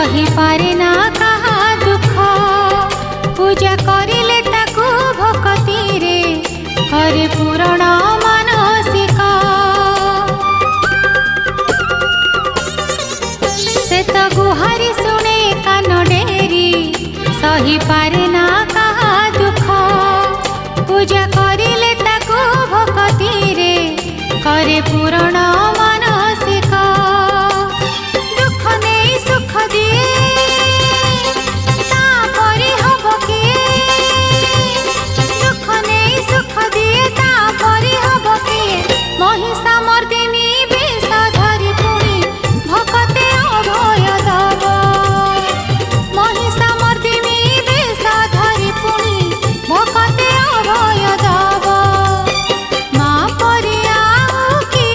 सही पारे ना कहा दुख पूजा करिले ताकू भक्ति रे हरि पूरण मानसिक से तो गुहारी शुणे कान डेरी सही पारे ना कहा दुख पूजा करिले ताकू भक्ति रे करे पूरण मानसिक दुख नहीं सुख दिए तापरि हब किए दुख नहीं सुख दिए तापरि हब किए महिषा मर्दिनी